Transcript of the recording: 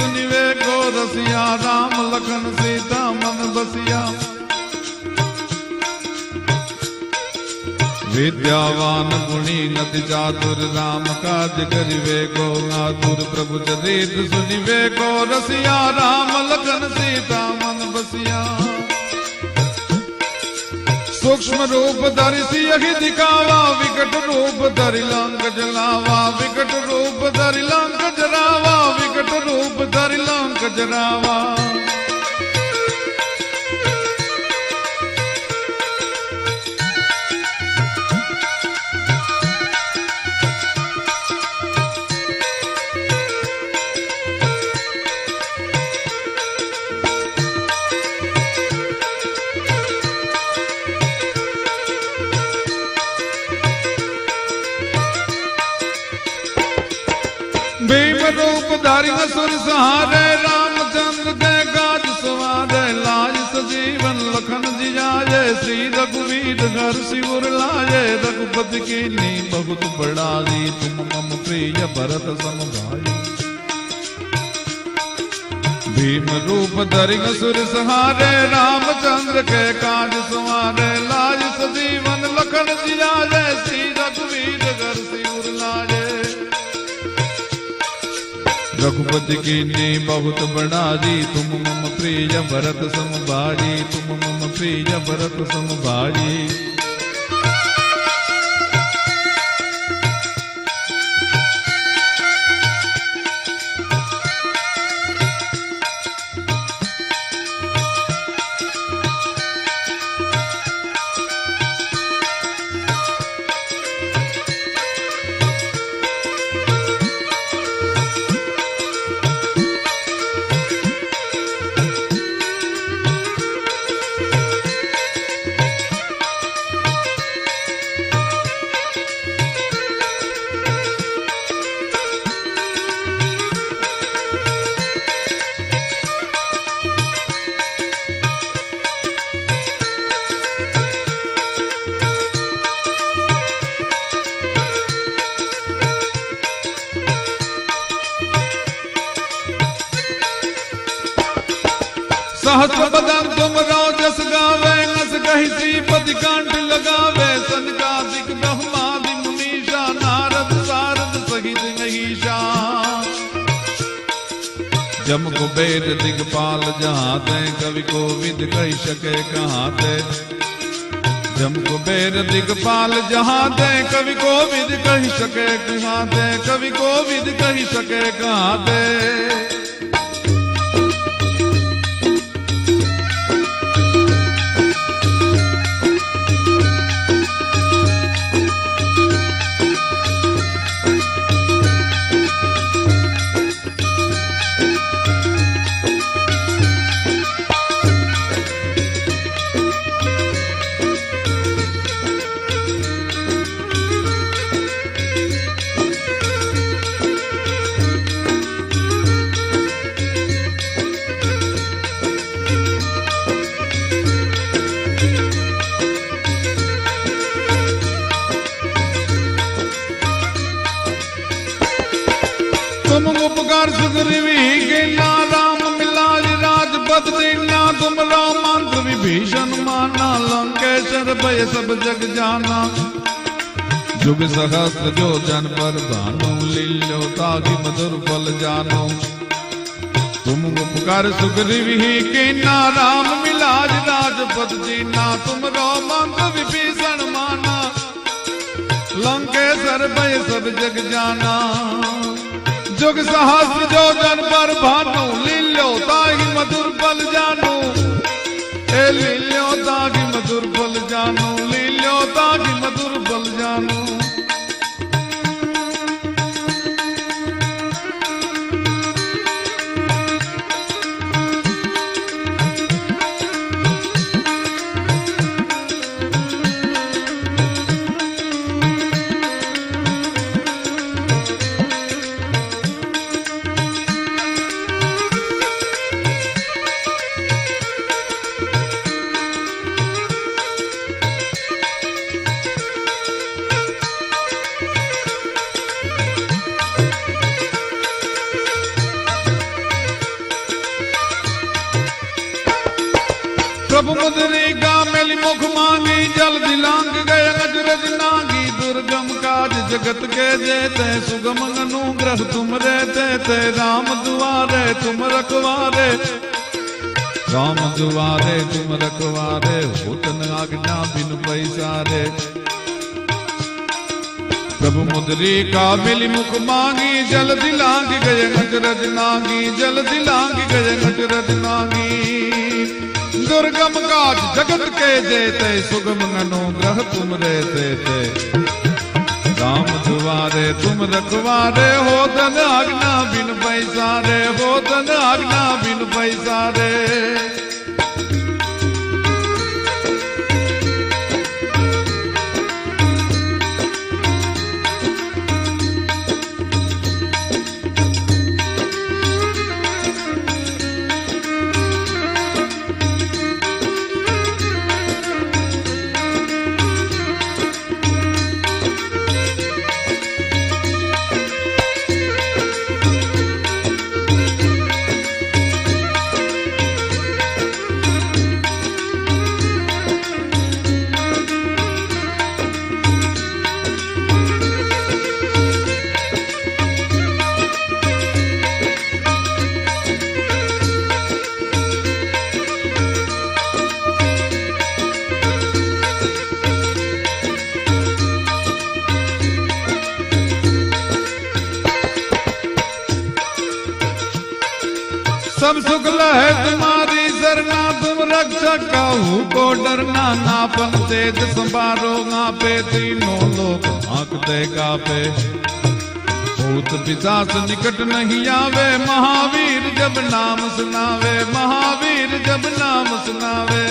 सुनि वेगो रसिया, राम लखन सीता मन बसिया। विद्यावान गुणी नति चातुर, राम काज करिवे को आतुर। प्रभु चरित सुनिवे को रसिया, राम लखन सीता मन बसिया। सूक्ष्म रूप धरि सियहि दिखावा, विकट रूप धरि लंक जलावा। विकट रूप धरि लंक जलावा, विकट रूप धरि लंक जलावा। भीम रूप धारी असुर सहारे, रामचंद्र के काज सवारे। लाज सजीवन लखन जियाये, श्री रघुवीर घर सिर लाये। रघुपति कीन्ही बहुत बड़ाई, तुम मम प्रिय भरत सम भाई। भीम रूप धरि असुर सहारे, रामचंद्र के काज सवारे। लाज सजीवन लखन जियाये, श्री रघुवीर घर सिर लाये। रघुपति कीन्ही बहुत बड़ाई, तुम मम प्रिय भरत सम भाई। तुम मम प्रिय भरत सम भाई। सहस्र बदन तुम जस गावे, नस कहि श्रीपति कंठ लगावे। सनकादिक ब्रह्मादि मुनीषा, नारद सारद सहित महिषा। जम कुबेर दिगपाल जहाँ ते, कवि को विद कहि सके कहाँ ते। जम कुबेर दिगपाल जहाँ ते, कवि को विद कहि सके कहाँ ते। कवि को विद कहि सके कहाँ ते। उपकार सुग्रीवी कीन्हा, राम मिलाज राजपद दीन्हा। तुम लो मंत्र विभीषण माना, लंकेश्वर भय सब जग जाना। जुग सहस्त्र जो जन पर भानु, लील्यो ताहि मधुर फल जानो। तुम उपकार सुग्रीवी कीन्हा, राम मिलाज राजपद दीन्हा। तुम लो मंत्र विभीषण माना, लंकेश्वर भय सब जग जाना। जुग सहस्त्र जो जन पर भानु, लील्यो ताहि मधुर फल जानो। ए लील्यो ताहि मधुर फल जानो, लील्यो ताहि मधुर फल जानो। प्रभु मुद्रिका मिली मुख मांगी जल दिलांग गए अजरज नागी दुर्गम काज जगत के जेते सुगम अनुग्रह तुम रहते थे राम दुआरे तुम रखवारे राम दुआरे तुम रखवारे होतन आज्ञा बिन पैसारे प्रभु मुद्रिका मिली मुख मांगी जल दिलांग गए अजरज नागी जल दिलांग गए अजरज नागी दुर्गम काज जगत के जेते सुगम अनुग्रह तुम रहते थे राम दुआरे तुम रखवारे हो धन आज्ञा बिन पैसारे हो धन आज्ञा बिन पैसारे सब शुक्ल है तुम्हारी सरना तुम रक्षक काहू को डरना नापन तेज संभारो पे तीनों लोग आंकते कापे भूत पिशाच निकट नहीं आवे महावीर जब नाम सुनावे महावीर जब नाम सुनावे